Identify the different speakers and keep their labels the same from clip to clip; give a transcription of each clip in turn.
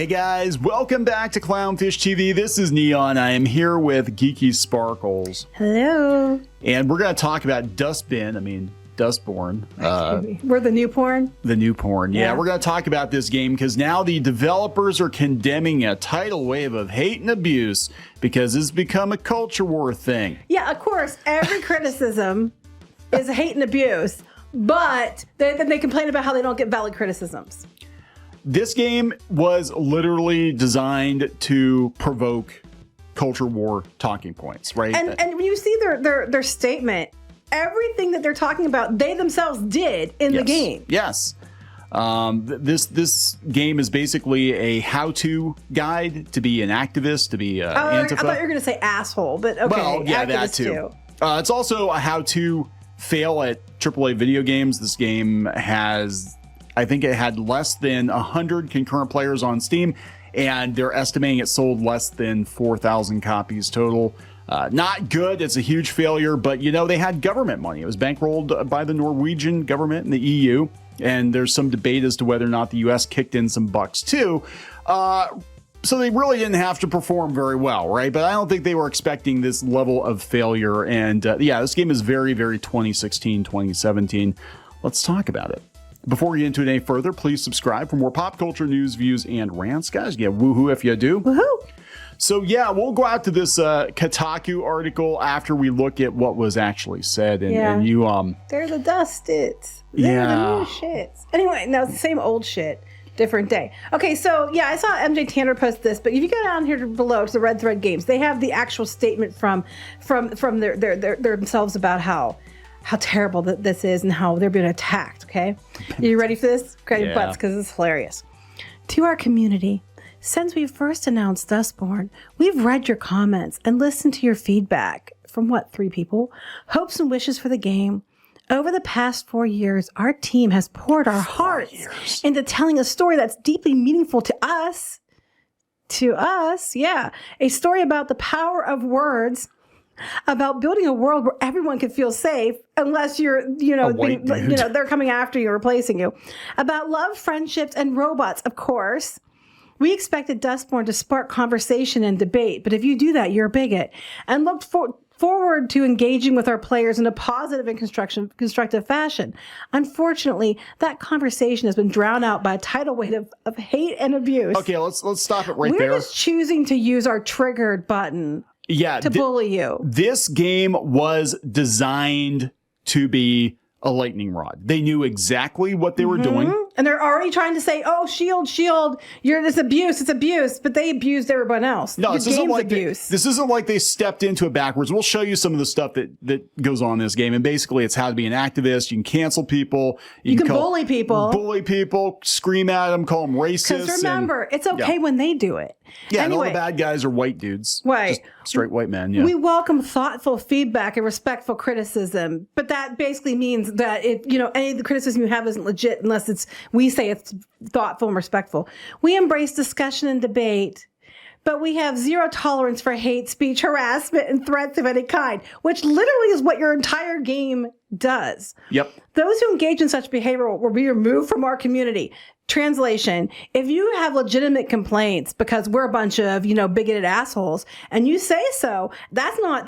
Speaker 1: Hey guys, welcome back to Clownfish TV. This is Neon. I am here with Geeky Sparkles.
Speaker 2: Hello.
Speaker 1: And we're going to talk about Dustborn.
Speaker 2: We're the new porn?
Speaker 1: The new porn, yeah. We're going to talk about this game because now the developers are condemning a tidal wave of hate and abuse because it's become a culture war thing.
Speaker 2: Yeah, of course. Every criticism is hate and abuse, but then they complain about how they don't get valid criticisms.
Speaker 1: This game was literally designed to provoke culture war talking points, right?
Speaker 2: And when you see their statement, everything that they're talking about, they themselves did in the game.
Speaker 1: Yes. This game is basically a how-to guide to be an activist, to be Antifa.
Speaker 2: I thought you were going to say asshole, but okay.
Speaker 1: Well, yeah, that too. It's also a how-to fail at AAA video games. This game has, I think it had less than 100 concurrent players on Steam, and they're estimating it sold less than 4,000 copies total. Not good. It's a huge failure, but you know, they had government money. It was bankrolled by the Norwegian government and the EU, and there's some debate as to whether or not the US kicked in some bucks too. So they really didn't have to perform very well, right? But I don't think they were expecting this level of failure. And yeah, this game is very, very 2016, 2017. Let's talk about it. Before we get into it any further, please subscribe for more pop culture news, views, and rants. Guys, yeah, woohoo if you do.
Speaker 2: Woohoo!
Speaker 1: So yeah, we'll go out to this Kotaku article after we look at what was actually said. And you,
Speaker 2: they're the dustits. They're the new shits. Anyway, no, it's the same old shit. Different day. Okay, so yeah, I saw MJ Tanner post this, but if you go down here below to the Red Thread Games, they have the actual statement from their themselves about how terrible this is and how they're being attacked. Okay, are you ready for this? Grab your butts because it's hilarious. To our community, since we first announced Dustborn, we've read your comments and listened to your feedback from 3 people. Hopes and wishes for the game. Over the past 4 years, our team has poured our hearts into telling a story that's deeply meaningful to us. Yeah. A story about the power of words, about building a world where everyone can feel safe, unless you're, they're coming after you, replacing you. About love, friendships, and robots, of course. We expected Dustborn to spark conversation and debate, but if you do that, you're a bigot. And looked forward to engaging with our players in a positive and constructive fashion. Unfortunately, that conversation has been drowned out by a tidal wave of hate and abuse.
Speaker 1: Okay, let's stop it right there.
Speaker 2: We're just choosing to use our triggered button to bully you.
Speaker 1: This game was designed to be a lightning rod. They knew exactly what they were doing.
Speaker 2: And they're already trying to say, oh, shield, it's abuse, but they abused everyone else.
Speaker 1: No, this isn't like they stepped into it backwards. We'll show you some of the stuff that goes on in this game. And basically, it's how to be an activist. You can cancel people.
Speaker 2: You can bully people.
Speaker 1: Scream at them, call them racist.
Speaker 2: Because remember, it's okay when they do it.
Speaker 1: Yeah, anyway, and all the bad guys are white dudes.
Speaker 2: Right.
Speaker 1: Just straight white men, yeah.
Speaker 2: We welcome thoughtful feedback and respectful criticism, but that basically means that any of the criticism you have isn't legit unless we say it's thoughtful and respectful. We embrace discussion and debate, but we have zero tolerance for hate speech, harassment, and threats of any kind, which literally is what your entire game does.
Speaker 1: Yep.
Speaker 2: Those who engage in such behavior will be removed from our community. Translation, if you have legitimate complaints because we're a bunch of, bigoted assholes and you say so, that's not,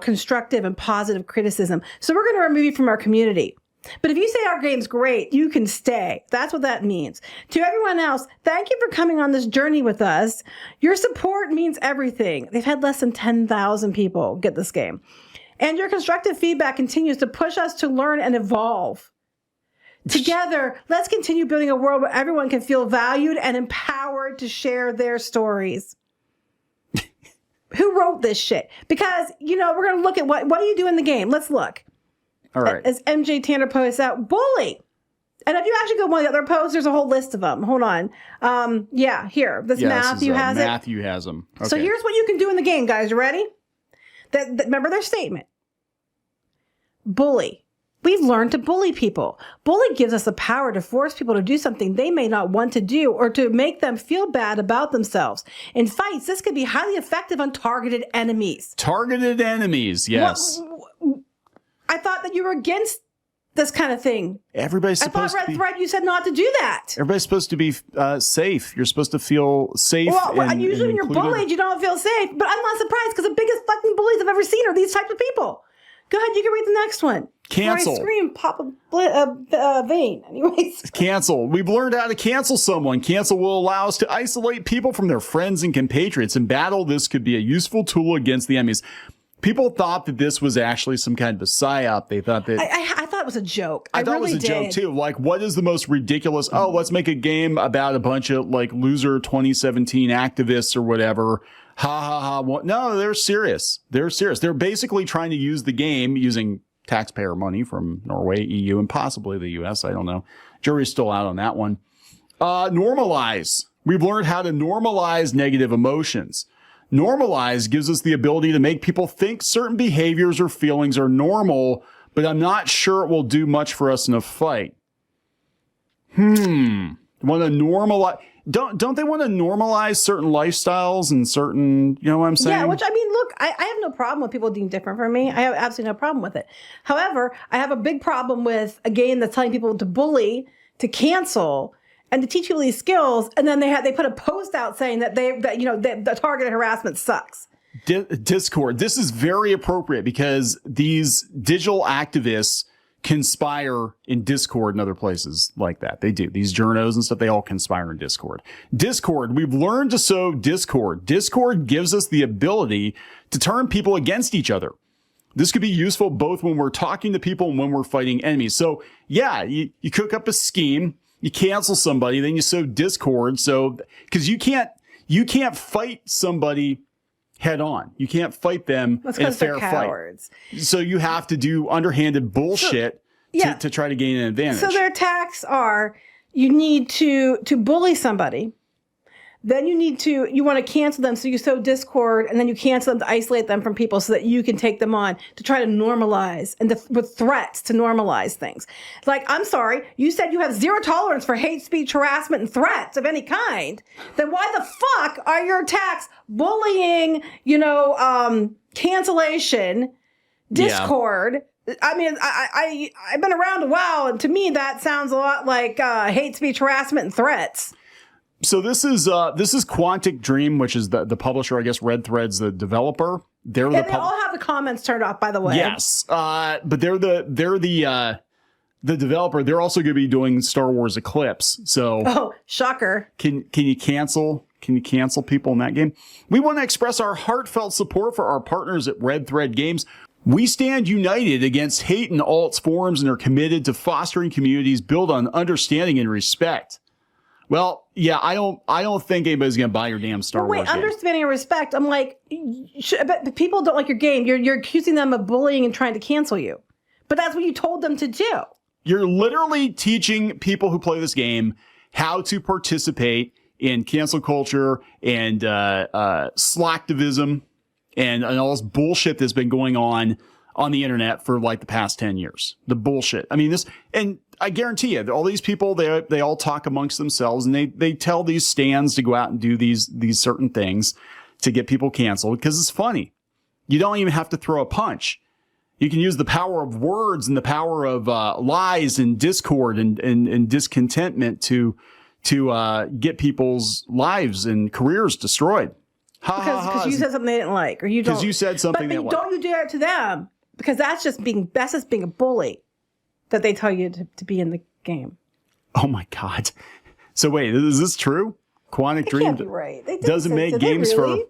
Speaker 2: constructive and positive criticism. So we're going to remove you from our community. But if you say our game's great, you can stay. That's what that means. To everyone else, thank you for coming on this journey with us. Your support means everything. They've had less than 10,000 people get this game. And your constructive feedback continues to push us to learn and evolve. Together, let's continue building a world where everyone can feel valued and empowered to share their stories. Who wrote this shit? Because, we're going to look at what do you do in the game? Let's look.
Speaker 1: All right.
Speaker 2: As MJ Tanner posts out, bully. And if you actually go one of the other posts, there's a whole list of them. Hold on. Here. Matthew has it.
Speaker 1: Matthew has them. Okay.
Speaker 2: So here's what you can do in the game, guys. You ready? Remember their statement. Bully. We've learned to bully people. Bully gives us the power to force people to do something they may not want to do or to make them feel bad about themselves. In fights, this could be highly effective on targeted enemies.
Speaker 1: Targeted enemies, yes.
Speaker 2: I thought that you were against this kind of thing?
Speaker 1: Everybody's
Speaker 2: I
Speaker 1: supposed
Speaker 2: thought
Speaker 1: to be.
Speaker 2: Red Thread, you said not to do that.
Speaker 1: Everybody's supposed to be safe. You're supposed to feel safe.
Speaker 2: Well, usually when you're
Speaker 1: included.
Speaker 2: bullied, you don't feel safe. But I'm not surprised because the biggest fucking bullies I've ever seen are these types of people. Go ahead, you can read the next one.
Speaker 1: Cancel.
Speaker 2: Before I scream, pop a vein. Anyways.
Speaker 1: Cancel. We've learned how to cancel someone. Cancel will allow us to isolate people from their friends and compatriots. In battle, this could be a useful tool against the enemies. People thought that this was actually some kind of a psyop. They thought that...
Speaker 2: I thought it was a joke.
Speaker 1: I thought
Speaker 2: really
Speaker 1: it was a joke, too. Like, what is the most ridiculous... Oh, let's make a game about a bunch of, like, loser 2017 activists or whatever. Ha, ha, ha. What? No, they're serious. They're serious. They're basically trying to use the game using taxpayer money from Norway, EU, and possibly the US. I don't know. Jury's still out on that one. Normalize. We've learned how to normalize negative emotions. Normalize gives us the ability to make people think certain behaviors or feelings are normal, but I'm not sure it will do much for us in a fight. Want to normalize... Don't they want to normalize certain lifestyles and certain, you know what I'm saying?
Speaker 2: Yeah, which I mean, look, I have no problem with people being different from me. I have absolutely no problem with it. However, I have a big problem with a game that's telling people to bully, to cancel, and to teach people these skills, and then they put a post out saying that the targeted harassment sucks.
Speaker 1: Discord. This is very appropriate because these digital activists conspire in Discord and other places like that. They do. These journos and stuff, they all conspire in Discord. Discord, we've learned to sow discord. Discord gives us the ability to turn people against each other. This could be useful both when we're talking to people and when we're fighting enemies. So yeah, you cook up a scheme, you cancel somebody, then you sow discord. So, because you can't fight somebody head on. You can't fight them in a fair fight. So you have to do underhanded bullshit to try to gain an advantage.
Speaker 2: So their attacks are, you need to bully somebody. Then you want to cancel them. So you sow discord, and then you cancel them to isolate them from people so that you can take them on to try to normalize and with threats to normalize things. Like, I'm sorry, you said you have zero tolerance for hate speech, harassment, and threats of any kind. Then why the fuck are your attacks bullying, cancellation, discord? Yeah. I mean, I've been around a while, and to me that sounds a lot like hate speech, harassment, and threats.
Speaker 1: So this is Quantic Dream, which is the publisher. I guess Red Thread's the developer. They all
Speaker 2: have the comments turned off, by the way.
Speaker 1: Yes, but they're the developer. They're also going to be doing Star Wars Eclipse. So
Speaker 2: shocker!
Speaker 1: Can you cancel? Can you cancel people in that game? We want to express our heartfelt support for our partners at Red Thread Games. We stand united against hate in alts forums and are committed to fostering communities built on understanding and respect. Well, yeah, I don't think anybody's going to buy your damn Star Wars game.
Speaker 2: Understanding and respect. I'm like, but people don't like your game. You're accusing them of bullying and trying to cancel you. But that's what you told them to do.
Speaker 1: You're literally teaching people who play this game how to participate in cancel culture and slacktivism and all this bullshit that's been going on the internet for like the past 10 years. The bullshit. I mean, and I guarantee you, all these people, they all talk amongst themselves, and they tell these stands to go out and do these certain things to get people canceled because it's funny. You don't even have to throw a punch. You can use the power of words and the power of lies and discord and discontentment to get people's lives and careers destroyed.
Speaker 2: Because you said something they didn't like, or you don't.
Speaker 1: Because you said something they didn't like.
Speaker 2: Don't you do that to them? Because that's just being a bully. That they tell you to be in the game.
Speaker 1: Oh my God! So wait, is this true? Quantic Dream
Speaker 2: can't be right.
Speaker 1: doesn't make games
Speaker 2: really?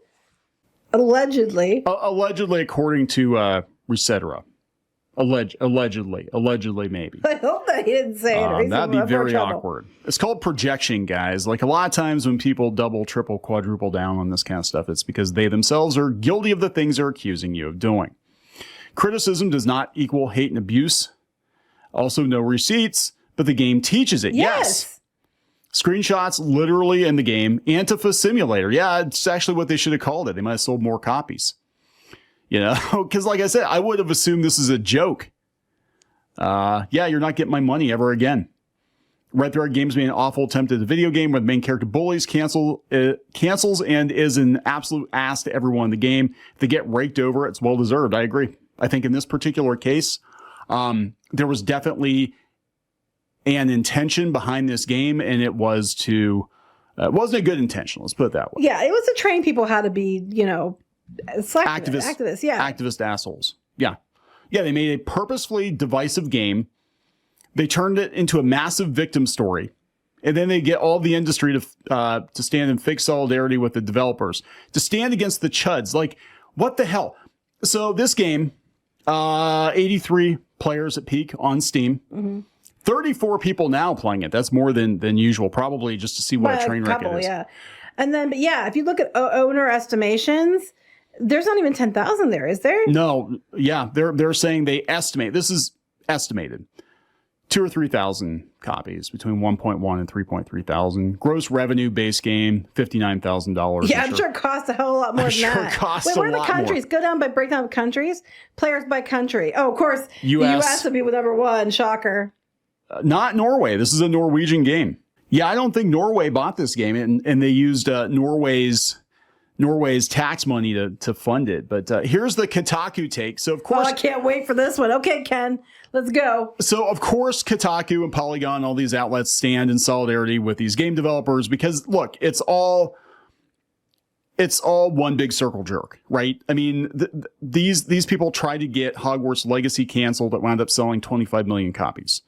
Speaker 2: For allegedly.
Speaker 1: Allegedly, according to Resetera. Allegedly, maybe.
Speaker 2: I hope that he didn't say it.
Speaker 1: That'd be very awkward. It's called projection, guys. Like a lot of times when people double, triple, quadruple down on this kind of stuff, it's because they themselves are guilty of the things they're accusing you of doing. Criticism does not equal hate and abuse. Also, no receipts, but the game teaches it. Yes. Screenshots literally in the game. Antifa Simulator. Yeah, it's actually what they should have called it. They might have sold more copies. Because like I said, I would have assumed this is a joke. You're not getting my money ever again. Red Thread Games made an awful attempt at a video game where the main character bullies, cancels, and is an absolute ass to everyone in the game. If they get raked over, it's well-deserved. I agree. I think in this particular case, There was definitely an intention behind this game, and it was to, it wasn't a good intention. Let's put it that way.
Speaker 2: Yeah, it was to train people how to be, activists. Yeah.
Speaker 1: Activist assholes. Yeah. Yeah, they made a purposefully divisive game. They turned it into a massive victim story. And then they get all the industry to stand in fake solidarity with the developers, to stand against the chuds. Like, what the hell? So this game, 83 players at peak on Steam. Mm-hmm. 34 people now playing it. That's more than usual, probably just to see what a train wreck it is.
Speaker 2: Yeah. And then, but yeah, if you look at owner estimations, there's not even 10,000 there, is there?
Speaker 1: No. Yeah. They're saying they estimate. This is estimated. 2,000 or 3,000 copies, between 1.1 and 3.3 thousand. Gross revenue base game, $59,000.
Speaker 2: Yeah, I'm sure it costs a whole lot more than that.
Speaker 1: It costs
Speaker 2: Wait,
Speaker 1: a
Speaker 2: where are the
Speaker 1: lot
Speaker 2: countries?
Speaker 1: more.
Speaker 2: Go down by breakdown of countries. Players by country. Oh, of course,
Speaker 1: US.
Speaker 2: the US would be number one. Shocker.
Speaker 1: Not Norway. This is a Norwegian game. Yeah, I don't think Norway bought this game, and they used Norway's tax money to fund it. But here's the Kotaku take. So of course,
Speaker 2: I can't wait for this one. Okay, Ken, let's go.
Speaker 1: So of course, Kotaku and Polygon, all these outlets stand in solidarity with these game developers because look, it's all one big circle jerk, right? I mean, these people tried to get Hogwarts Legacy canceled that wound up selling 25 million copies,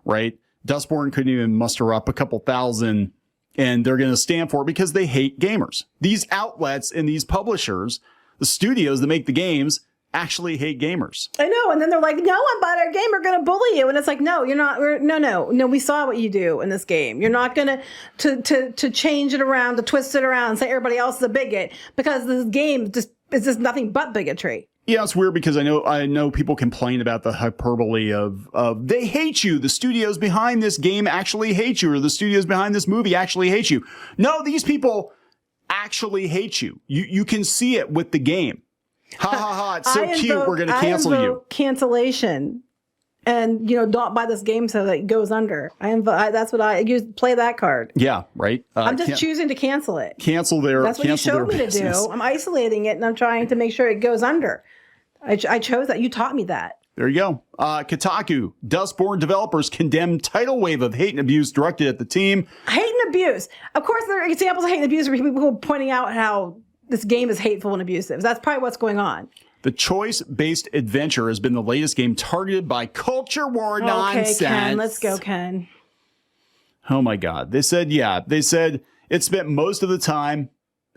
Speaker 1: right? Dustborn couldn't even muster up a couple thousand. And they're going to stand for it because they hate gamers. These outlets and these publishers, the studios that make the games, actually hate gamers. I
Speaker 2: know. And then they're like, no one bought our game. We're going to bully you. And it's like, no, you're not. No. We saw what you do in this game. You're not going to change it around, to twist it around and say everybody else is a bigot because this game is just nothing but bigotry.
Speaker 1: Yeah, it's weird because I know people complain about the hyperbole of they hate you. The studios behind this game actually hate you, or the studios behind this movie actually hate you. No, these people actually hate you. You can see it with the game. Ha ha ha! It's so cute. We're going to cancel you.
Speaker 2: Cancellation, and don't buy this game so that it goes under. That's what I use. Play that card.
Speaker 1: Yeah, right.
Speaker 2: I'm just choosing to cancel it.
Speaker 1: That's
Speaker 2: what you showed me to do. I'm isolating it, and I'm trying to make sure it goes under. I chose that. You taught me that.
Speaker 1: There you go. Kotaku, Dustborn developers condemn tidal wave of hate and abuse directed at the team.
Speaker 2: Hate and abuse. Of course, there are examples of hate and abuse where people pointing out how this game is hateful and abusive. That's probably what's going on.
Speaker 1: The choice-based adventure has been the latest game targeted by culture war nonsense.
Speaker 2: Okay, Ken. Let's go, Ken.
Speaker 1: Oh, my God. They said it spent most of the time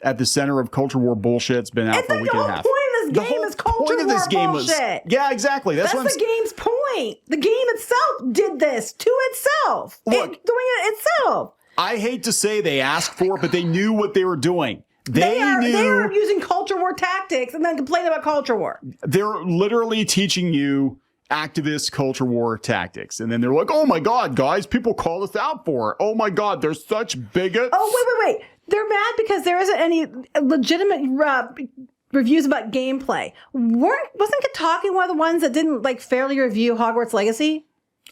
Speaker 1: at the center of culture war bullshit. It's been out for a week and a half.
Speaker 2: The game is culture war bullshit.
Speaker 1: Yeah, exactly. That's
Speaker 2: the game's point. The game itself did this to itself.
Speaker 1: Look,
Speaker 2: doing it itself.
Speaker 1: I hate to say they asked for it, but they knew what they were doing. They
Speaker 2: are using culture war tactics and then complaining about culture war.
Speaker 1: They're literally teaching you activist culture war tactics. And then they're like, oh my God, guys, people call us out for it. Oh my God, they're such bigots.
Speaker 2: Oh, wait. They're mad because there isn't any legitimate reviews about gameplay. Wasn't Kotaku one of the ones that didn't fairly review Hogwarts Legacy?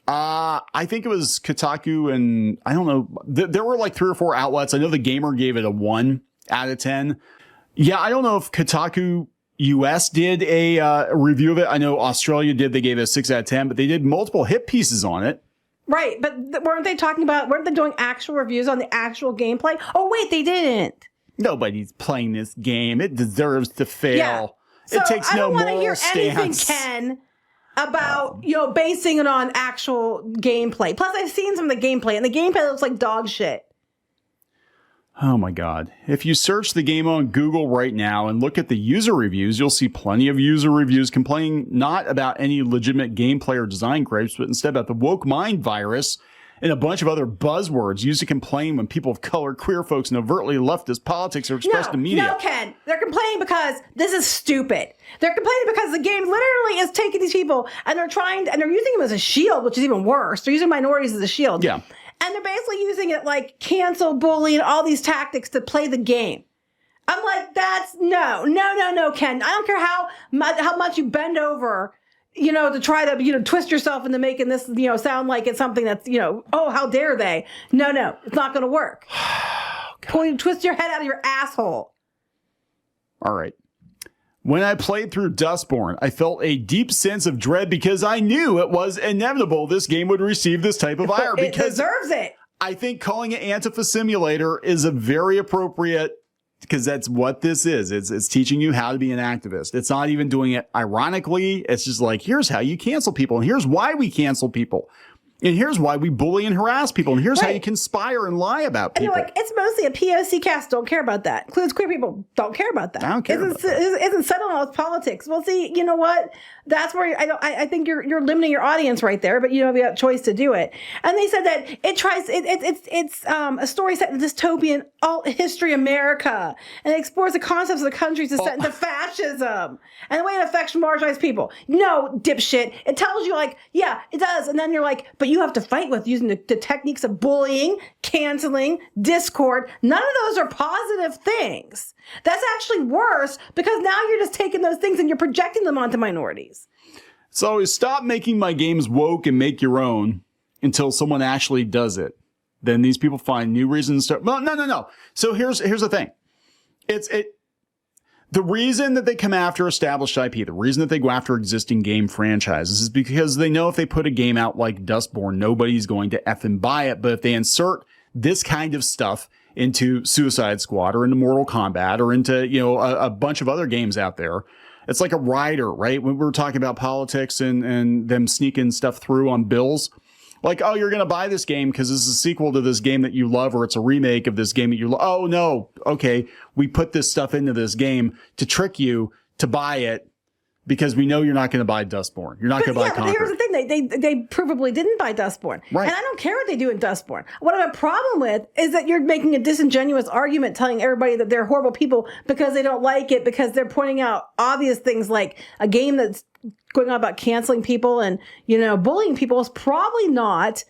Speaker 1: I think it was Kotaku, and I don't know. There were 3 or 4 outlets. I know the Gamer gave it a 1 out of 10. Yeah, I don't know if Kotaku US did a review of it. I know Australia did. They gave it a 6 out of 10, but they did multiple hit pieces on it.
Speaker 2: Right, but weren't they doing actual reviews on the actual gameplay? Oh, wait, they didn't.
Speaker 1: Nobody's playing this game. It deserves to fail.
Speaker 2: Yeah. So
Speaker 1: it takes no moral stance.
Speaker 2: I don't want to hear anything, Ken, about basing it on actual gameplay. Plus, I've seen some of the gameplay, and the gameplay looks like dog shit.
Speaker 1: Oh my God. If you search the game on Google right now and look at the user reviews, you'll see plenty of user reviews complaining not about any legitimate gameplay or design gripes, but instead about the woke mind virus and a bunch of other buzzwords used to complain when people of color, queer folks, and overtly leftist politics are expressed in media.
Speaker 2: No, Ken. They're complaining because this is stupid. They're complaining because the game literally is taking these people and they're using them as a shield, which is even worse. They're using minorities as a shield.
Speaker 1: Yeah.
Speaker 2: And they're basically using it like cancel, bully, and all these tactics to play the game. I'm like, that's no, Ken. I don't care how much you bend over, to try to, twist yourself into making this, sound like it's something that's, oh, how dare they? No, it's not going to work. Twist your head out of your asshole.
Speaker 1: All right. When I played through Dustborn, I felt a deep sense of dread because I knew it was inevitable this game would receive this type of ire.
Speaker 2: It deserves it.
Speaker 1: I think calling it Antifa Simulator is a very appropriate, because that's what this is. It's teaching you how to be an activist. It's not even doing it ironically. It's just like, here's how you cancel people, and here's why we cancel people. And here's why we bully and harass people. And here's how you conspire and lie about people.
Speaker 2: And you're like, it's mostly a POC cast. Don't care about that. Includes queer people. Don't care about that.
Speaker 1: I don't care about that.
Speaker 2: Isn't settled on politics. Well, see, you know what? That's where I think you're limiting your audience right there. But you have a choice to do it. And they said that it's a story set in dystopian alt history America, and it explores the concepts of the countries set into fascism and the way it affects marginalized people. No, dipshit. It tells you like, yeah, it does, and then you're like, but you have to fight with using the techniques of bullying, canceling, discord. None of those are positive things. That's actually worse because now you're just taking those things and you're projecting them onto minorities.
Speaker 1: So stop making my games woke and make your own until someone actually does it. Then these people find new reasons to. Well, no. So here's the thing. The reason that they come after established IP, the reason that they go after existing game franchises is because they know if they put a game out like Dustborn, nobody's going to effing buy it. But if they insert this kind of stuff into Suicide Squad or into Mortal Kombat or into, a bunch of other games out there, it's like a rider, right? When we were talking about politics and them sneaking stuff through on bills. Like, oh, you're going to buy this game because this is a sequel to this game that you love, or it's a remake of this game that you love. Oh, no. Okay. We put this stuff into this game to trick you to buy it because we know you're not going to buy Dustborn. You're not going to buy Conquer.
Speaker 2: Here's the thing. They provably didn't buy Dustborn.
Speaker 1: Right.
Speaker 2: And I don't care what they do in Dustborn. What I have a problem with is that you're making a disingenuous argument telling everybody that they're horrible people because they don't like it, because they're pointing out obvious things like a game that's going on about canceling people and, bullying people is probably not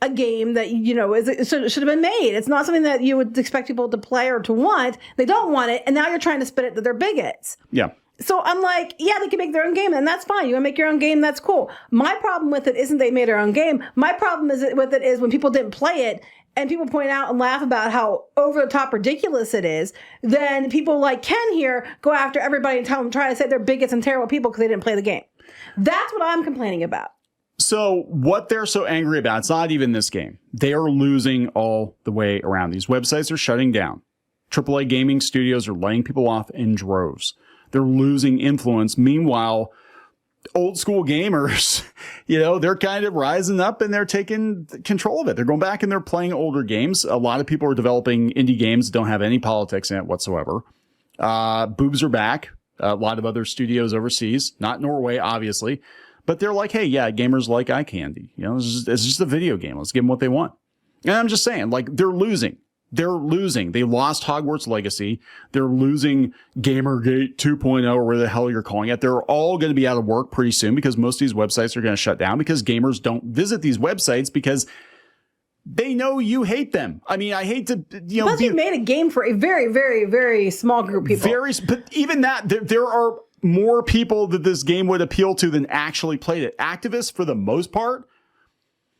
Speaker 2: a game that, should have been made. It's not something that you would expect people to play or to want. They don't want it. And now you're trying to spin it that they're bigots. Yeah. So I'm like, yeah, they can make their own game, and that's fine. You want to make your own game, that's cool. My problem with it isn't they made their own game. My problem with it is when people didn't play it and people point out and laugh about how over the top ridiculous it is, then people like Ken here go after everybody and try to say they're bigots and terrible people because they didn't play the game. That's what I'm complaining about.
Speaker 1: So what they're so angry about, it's not even this game. They are losing all the way around. These websites are shutting down. AAA gaming studios are laying people off in droves. They're losing influence. Meanwhile, old school gamers, they're kind of rising up and they're taking control of it. They're going back and they're playing older games. A lot of people are developing indie games that don't have any politics in it whatsoever. Boobs are back. A lot of other studios overseas, not Norway, obviously, but they're like, hey, yeah, gamers like eye candy. It's just a video game. Let's give them what they want. And I'm just saying, like, they're losing. They're losing. They lost Hogwarts Legacy. They're losing Gamergate 2.0 or whatever the hell you're calling it. They're all going to be out of work pretty soon because most of these websites are going to shut down because gamers don't visit these websites because they know you hate them. I mean, I hate to,
Speaker 2: Plus, you made a game for a very, very, very small group of people.
Speaker 1: But even that, there are more people that this game would appeal to than actually played it. Activists, for the most part,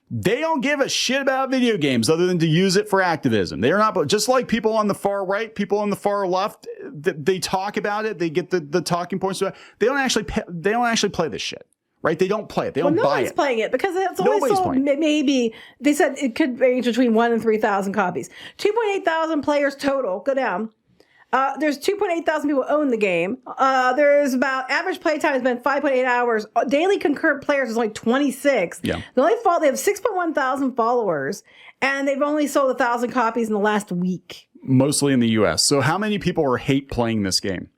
Speaker 1: they don't give a shit about video games other than to use it for activism. They are not, just like people on the far right, people on the far left, they talk about it. They get the talking points. They don't actually play this shit, right? They don't play it. They don't buy it.
Speaker 2: Nobody's playing it because it's only sold, maybe they said it could range between 1,000 and 3,000 copies. 2.8 thousand players total. Go down. There's 2.8 thousand people own the game. There's about average playtime has been 5.8 hours. Daily concurrent players is only 26.
Speaker 1: Yeah.
Speaker 2: The only fault, they have 6.1 thousand followers, and they've only sold 1,000 copies in the last week.
Speaker 1: Mostly in the U.S. So how many people are hate playing this game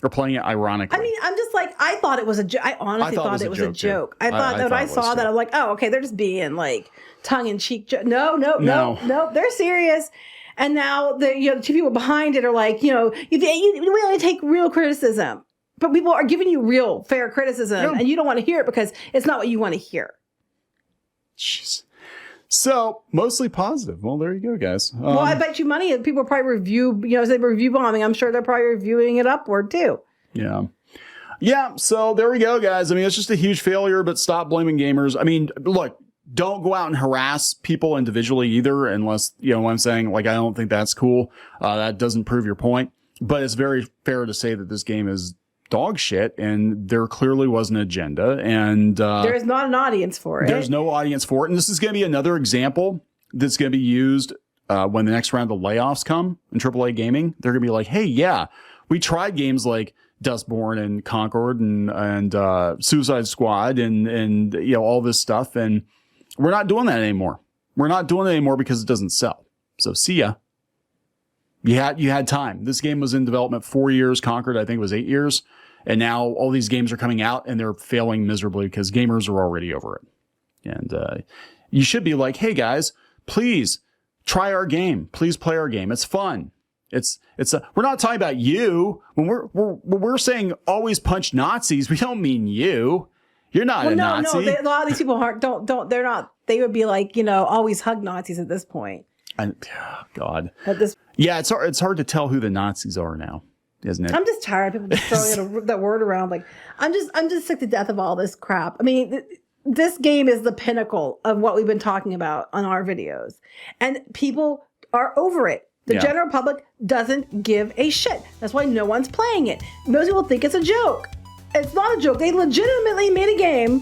Speaker 1: or playing it ironically?
Speaker 2: I mean, I'm just like, I thought it was a joke. I honestly thought it was a joke. I thought that when I saw that, I'm like, oh, okay, they're just being like tongue in cheek. No, they're serious. And now the two people behind it are like, we only take real criticism, but people are giving you real fair criticism, and you don't want to hear it because it's not what you want to hear.
Speaker 1: Jeez. So mostly positive. Well, there you go, guys.
Speaker 2: Well, I bet you money people are probably as they review bombing. I'm sure they're probably reviewing it upward too.
Speaker 1: Yeah. Yeah. So there we go, guys. I mean, it's just a huge failure, but stop blaming gamers. I mean, look. Don't go out and harass people individually either, unless, what I'm saying, like, I don't think that's cool. That doesn't prove your point. But it's very fair to say that this game is dog shit, and there clearly was an agenda, and
Speaker 2: there is not an audience for it.
Speaker 1: There's no audience for it, and this is going to be another example that's going to be used when the next round of layoffs come in AAA gaming. They're going to be like, hey, yeah, we tried games like Dustborn and Concord and Suicide Squad and you know all this stuff, and we're not doing that anymore. We're not doing it anymore because it doesn't sell. So see ya. You had time. This game was in development 4 years. Concord, I think, was 8 years. And now all these games are coming out and they're failing miserably because gamers are already over it. And you should be like, hey guys, please try our game. Please play our game. It's fun. We're not talking about you. When we're saying always punch Nazis, we don't mean you. You're not a Nazi.
Speaker 2: No, a lot of these people they're not, they would be like, you know, always hug Nazis at this point.
Speaker 1: And, oh God. Yeah, it's hard to tell who the Nazis are now, isn't it?
Speaker 2: I'm just tired of people just throwing that word around. Like, I'm just sick to death of all this crap. I mean, this game is the pinnacle of what we've been talking about on our videos, and people are over it. The general public doesn't give a shit. That's why no one's playing it. Most people think it's a joke. It's not a joke. They legitimately made a game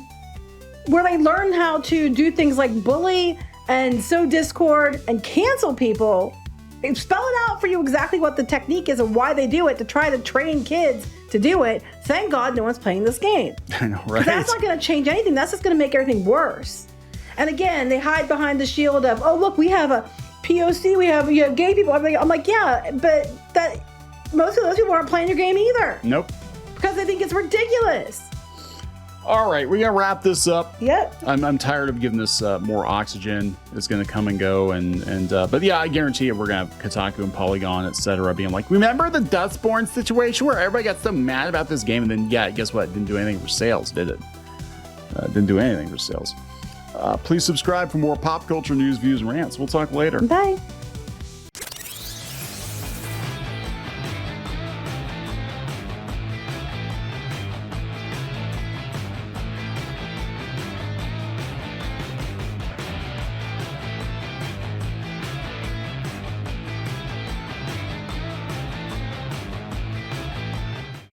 Speaker 2: where they learn how to do things like bully and sow discord and cancel people. They spell it out for you exactly what the technique is and why they do it to try to train kids to do it. Thank God no one's playing this game.
Speaker 1: I know, right?
Speaker 2: That's not going to change anything. That's just going to make everything worse. And again, they hide behind the shield of, oh, look, we have a POC, we have gay people. I'm like, yeah, but most of those people aren't playing your game either.
Speaker 1: Nope.
Speaker 2: Because they think it's ridiculous.
Speaker 1: All right, we're going to wrap this up.
Speaker 2: Yep.
Speaker 1: I'm tired of giving this more oxygen. It's going to come and go. But yeah, I guarantee you we're going to have Kotaku and Polygon, etc. being like, remember the Dustborn situation where everybody got so mad about this game? And then, yeah, guess what? It didn't do anything for sales, did it? Didn't do anything for sales. Please subscribe for more pop culture news, views, and rants. We'll talk later.
Speaker 2: Bye.